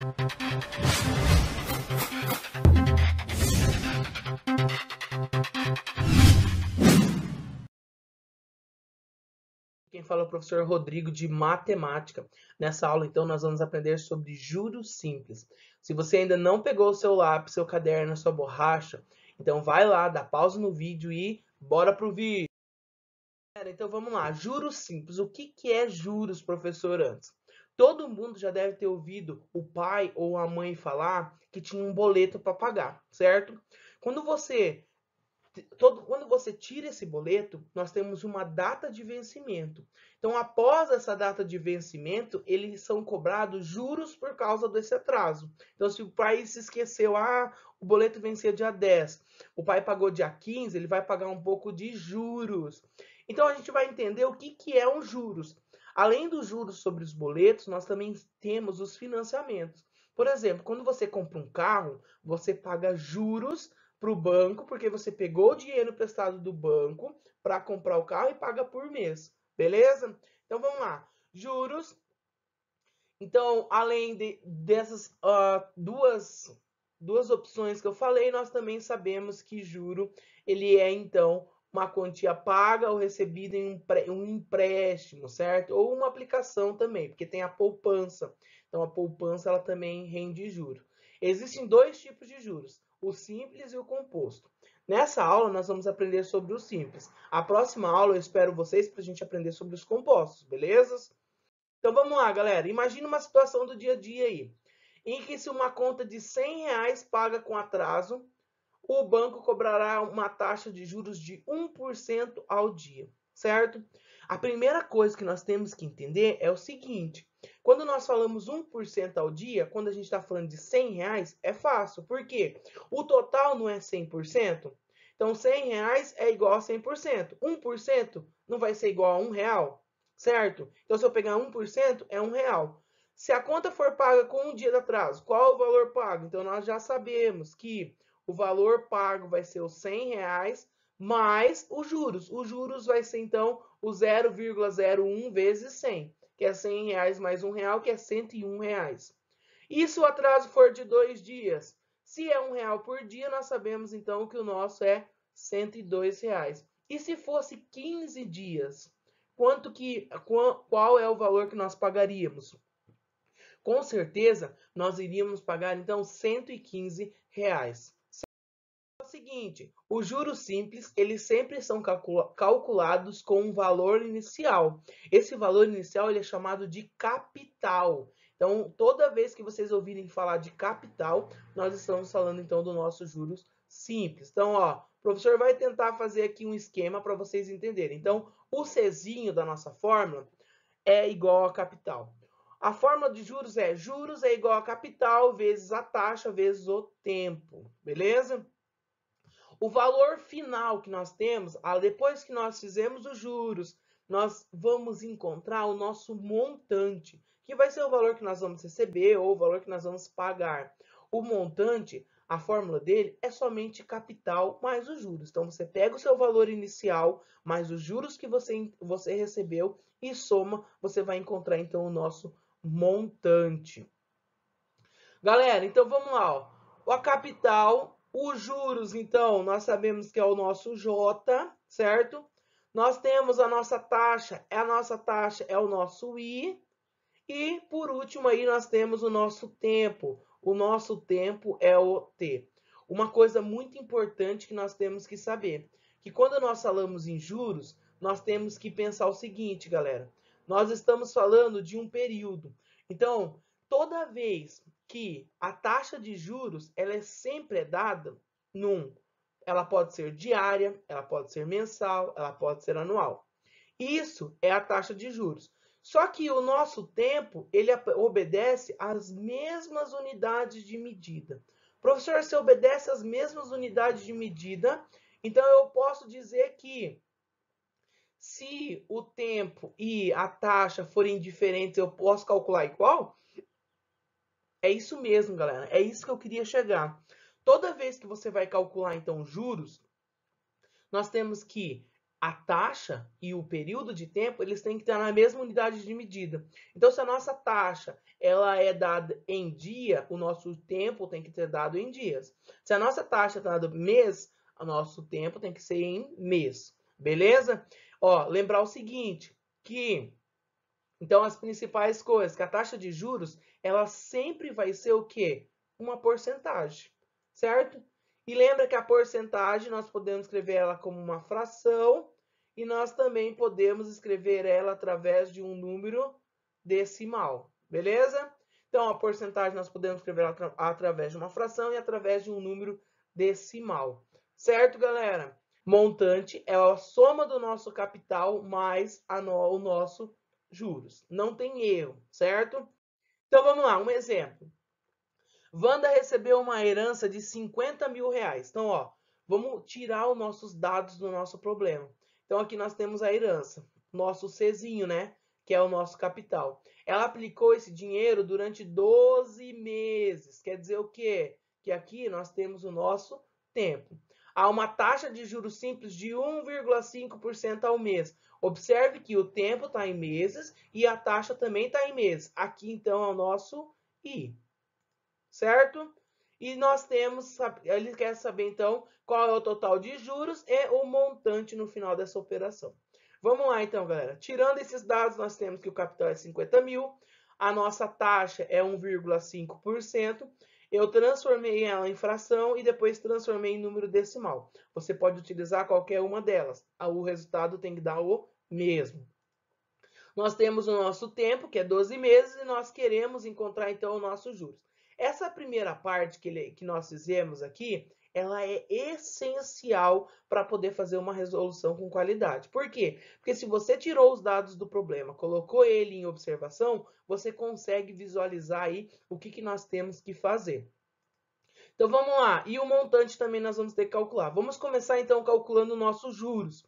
Quem fala é o professor Rodrigo de Matemática. Nessa aula, então, nós vamos aprender sobre juros simples. Se você ainda não pegou o seu lápis, seu caderno, sua borracha, então vai lá, dá pausa no vídeo e bora pro vídeo. Então vamos lá, juros simples. O que é juros, professor, antes? Todo mundo já deve ter ouvido o pai ou a mãe falar que tinha um boleto para pagar, certo? Quando você tira esse boleto, nós temos uma data de vencimento. Então, após essa data de vencimento, eles são cobrados juros por causa desse atraso. Então, se o pai se esqueceu, o boleto vencia dia 10, o pai pagou dia 15, ele vai pagar um pouco de juros. Então, a gente vai entender o que é um juros. Além dos juros sobre os boletos, nós também temos os financiamentos. Por exemplo, quando você compra um carro, você paga juros para o banco, porque você pegou o dinheiro emprestado do banco para comprar o carro e paga por mês, beleza? Então vamos lá, juros. Então, além dessas duas opções que eu falei, nós também sabemos que juro ele é então uma quantia paga ou recebida em um empréstimo, certo? Ou uma aplicação também, porque tem a poupança. Então, a poupança ela também rende juros. Existem dois tipos de juros, o simples e o composto. Nessa aula, nós vamos aprender sobre o simples. A próxima aula, eu espero vocês para a gente aprender sobre os compostos, beleza? Então vamos lá, galera. Imagina uma situação do dia a dia aí, em que se uma conta de R$ 100 paga com atraso, o banco cobrará uma taxa de juros de 1% ao dia, certo? A primeira coisa que nós temos que entender é o seguinte: quando nós falamos 1% ao dia, quando a gente está falando de R$ 100, é fácil. Por quê? O total não é 100%. Então, R$ 100 é igual a 100%. 1% não vai ser igual a R$ 1, certo? Então, se eu pegar 1%, é R$ 1. Se a conta for paga com um dia de atraso, qual é o valor pago? Então, nós já sabemos que o valor pago vai ser os R$ 100 mais os juros. Os juros vai ser, então, o 0,01 vezes 100, que é R$ 100 mais R$ 1, que é R$ 101. E se o atraso for de 2 dias? Se é R$ 1 por dia, nós sabemos, então, que o nosso é R$ 102. E se fosse 15 dias? Qual é o valor que nós pagaríamos? Com certeza, nós iríamos pagar, então, R$ 115. É o seguinte, os juros simples, eles sempre são calculados com um valor inicial. Esse valor inicial ele é chamado de capital. Então, toda vez que vocês ouvirem falar de capital, nós estamos falando, então, do nosso juros simples. Então, ó, o professor vai tentar fazer aqui um esquema para vocês entenderem. Então, o Czinho da nossa fórmula é igual a capital. A fórmula de juros é igual a capital vezes a taxa vezes o tempo, beleza? O valor final que nós temos, depois que nós fizemos os juros, nós vamos encontrar o nosso montante, que vai ser o valor que nós vamos receber ou o valor que nós vamos pagar. O montante, a fórmula dele é somente capital mais os juros. Então, você pega o seu valor inicial, mais os juros que você recebeu e soma, você vai encontrar, então, o nosso montante. Galera, então vamos lá. Ó. A capital, os juros, então, nós sabemos que é o nosso J, certo? Nós temos a nossa taxa é o nosso I. E, por último, aí nós temos o nosso tempo. O nosso tempo é o T. Uma coisa muito importante que nós temos que saber, que quando nós falamos em juros, nós temos que pensar o seguinte, galera. Nós estamos falando de um período. Então, toda vez que a taxa de juros ela é sempre dada ela pode ser diária, ela pode ser mensal, ela pode ser anual. Isso é a taxa de juros. Só que o nosso tempo, ele obedece às mesmas unidades de medida. Professor, se obedece às mesmas unidades de medida, então eu posso dizer que se o tempo e a taxa forem diferentes, eu posso calcular igual? É isso mesmo, galera. É isso que eu queria chegar. Toda vez que você vai calcular, então, juros, nós temos que a taxa e o período de tempo, eles têm que estar na mesma unidade de medida. Então, se a nossa taxa ela é dada em dia, o nosso tempo tem que ser dado em dias. Se a nossa taxa está dada em mês, o nosso tempo tem que ser em mês. Beleza? Ó, lembrar o seguinte, que então as principais coisas, que a taxa de juros, ela sempre vai ser o quê? Uma porcentagem, certo? E lembra que a porcentagem nós podemos escrever ela como uma fração e nós também podemos escrever ela através de um número decimal, beleza? Então a porcentagem nós podemos escrever ela através de uma fração e através de um número decimal, certo, galera? Montante é a soma do nosso capital mais o nosso juros. Não tem erro, certo? Então vamos lá, um exemplo. Wanda recebeu uma herança de 50 mil reais. Então, ó, vamos tirar os nossos dados do nosso problema. Então, aqui nós temos a herança, nosso Czinho, né? Que é o nosso capital. Ela aplicou esse dinheiro durante 12 meses. Quer dizer o quê? Que aqui nós temos o nosso tempo. Há uma taxa de juros simples de 1,5% ao mês. Observe que o tempo está em meses e a taxa também está em meses. Aqui, então, é o nosso I, certo? E nós temos, ele quer saber, então, qual é o total de juros e o montante no final dessa operação. Vamos lá, então, galera. Tirando esses dados, nós temos que o capital é 50 mil, a nossa taxa é 1,5%, eu transformei ela em fração e depois transformei em número decimal. Você pode utilizar qualquer uma delas. O resultado tem que dar o mesmo. Nós temos o nosso tempo, que é 12 meses, e nós queremos encontrar, então, os nossos juros. Essa primeira parte que nós fizemos aqui, ela é essencial para poder fazer uma resolução com qualidade. Por quê? Porque se você tirou os dados do problema, colocou ele em observação, você consegue visualizar aí o que nós temos que fazer. Então vamos lá, e o montante também nós vamos ter que calcular. Vamos começar então calculando nossos juros.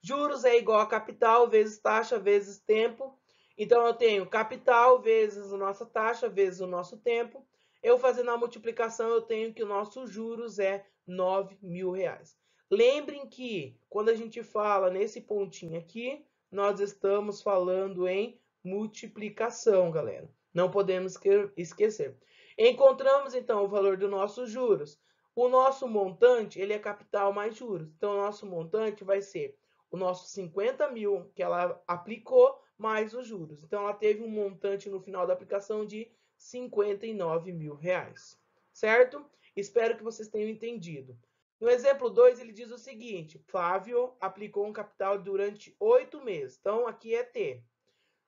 Juros é igual a capital vezes taxa vezes tempo. Então eu tenho capital vezes a nossa taxa vezes o nosso tempo. Eu fazendo a multiplicação, eu tenho que o nosso juros é 9 mil reais. Lembrem que quando a gente fala nesse pontinho aqui, nós estamos falando em multiplicação, galera. Não podemos esquecer. Encontramos, então, o valor dos nossos juros. O nosso montante, ele é capital mais juros. Então, o nosso montante vai ser o nosso 50 mil que ela aplicou, mais os juros. Então, ela teve um montante no final da aplicação de 59 mil reais. Certo? Espero que vocês tenham entendido. No exemplo 2, ele diz o seguinte: Flávio aplicou um capital durante 8 meses. Então, aqui é T.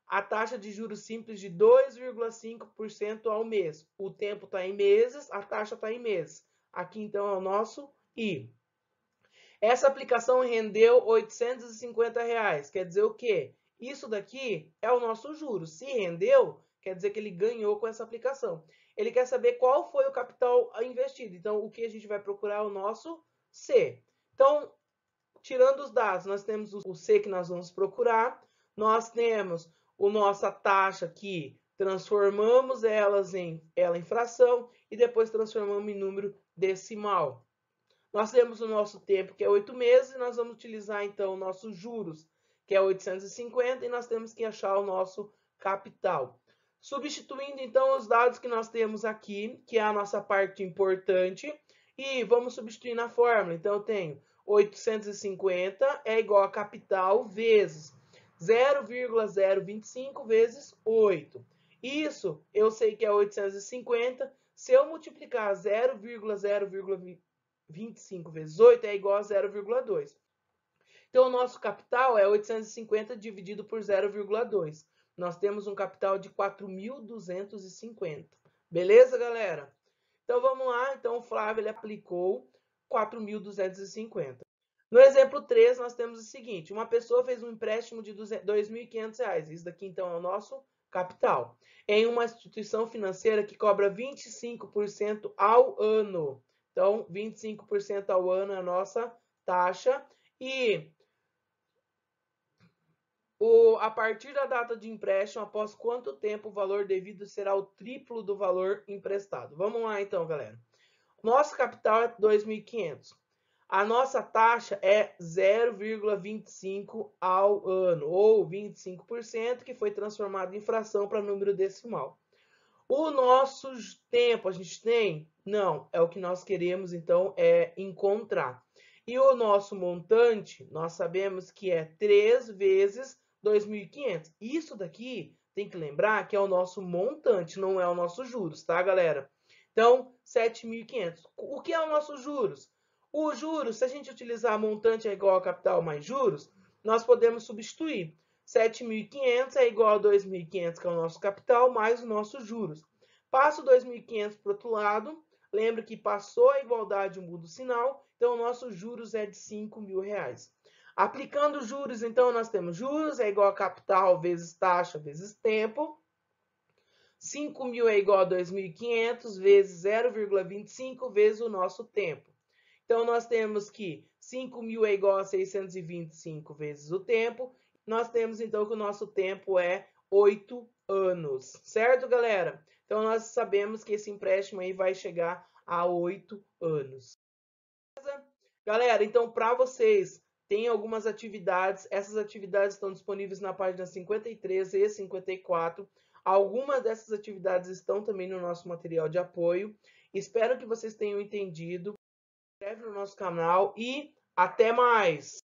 A taxa de juros simples de 2,5% ao mês. O tempo está em meses, a taxa está em meses. Aqui, então, é o nosso I. Essa aplicação rendeu R$ 850 reais. Quer dizer o quê? Isso daqui é o nosso juro. Se rendeu, quer dizer que ele ganhou com essa aplicação. Ele quer saber qual foi o capital investido. Então, o que a gente vai procurar é o nosso C. Então, tirando os dados, nós temos o C que nós vamos procurar. Nós temos a nossa taxa que transformamos ela em fração e depois transformamos em número decimal. Nós temos o nosso tempo, que é 8 meses, e nós vamos utilizar, então, nossos juros, que é 850, e nós temos que achar o nosso capital. Substituindo, então, os dados que nós temos aqui, que é a nossa parte importante, e vamos substituir na fórmula. Então, eu tenho 850 é igual a capital vezes 0,025 vezes 8. Isso eu sei que é 850. Se eu multiplicar 0,025 vezes 8 é igual a 0,2. Então, o nosso capital é 850 dividido por 0,2. Nós temos um capital de 4.250. Beleza, galera? Então, vamos lá. Então, o Flávio ele aplicou 4.250. No exemplo 3, nós temos o seguinte. Uma pessoa fez um empréstimo de R$ 2.500. Isso daqui, então, é o nosso capital. Em uma instituição financeira que cobra 25% ao ano. Então, 25% ao ano é a nossa taxa. E a partir da data de empréstimo, após quanto tempo o valor devido será o triplo do valor emprestado? Vamos lá, então, galera. Nosso capital é 2.500. A nossa taxa é 0,25 ao ano, ou 25%, que foi transformado em fração para número decimal. O nosso tempo a gente tem? Não, é o que nós queremos, então, é encontrar. E o nosso montante, nós sabemos que é 3 vezes 2.500. Isso daqui, tem que lembrar que é o nosso montante, não é o nosso juros, tá, galera? Então, 7.500. O que é o nosso juros? O juros, se a gente utilizar montante é igual a capital mais juros, nós podemos substituir. 7.500 é igual a 2.500, que é o nosso capital, mais os nossos juros. Passa o 2.500 para o outro lado. Lembra que passou a igualdade, muda o sinal. Então, o nosso juros é de R$5.000. Aplicando juros, então, nós temos juros é igual a capital vezes taxa vezes tempo. 5.000 é igual a 2.500 vezes 0,25 vezes o nosso tempo. Então, nós temos que 5.000 é igual a 625 vezes o tempo. Nós temos, então, que o nosso tempo é 8 anos. Certo, galera? Então, nós sabemos que esse empréstimo aí vai chegar a 8 anos. Galera, então, para vocês, tem algumas atividades. Essas atividades estão disponíveis na página 53 e 54. Algumas dessas atividades estão também no nosso material de apoio. Espero que vocês tenham entendido. Se inscreve no nosso canal e até mais!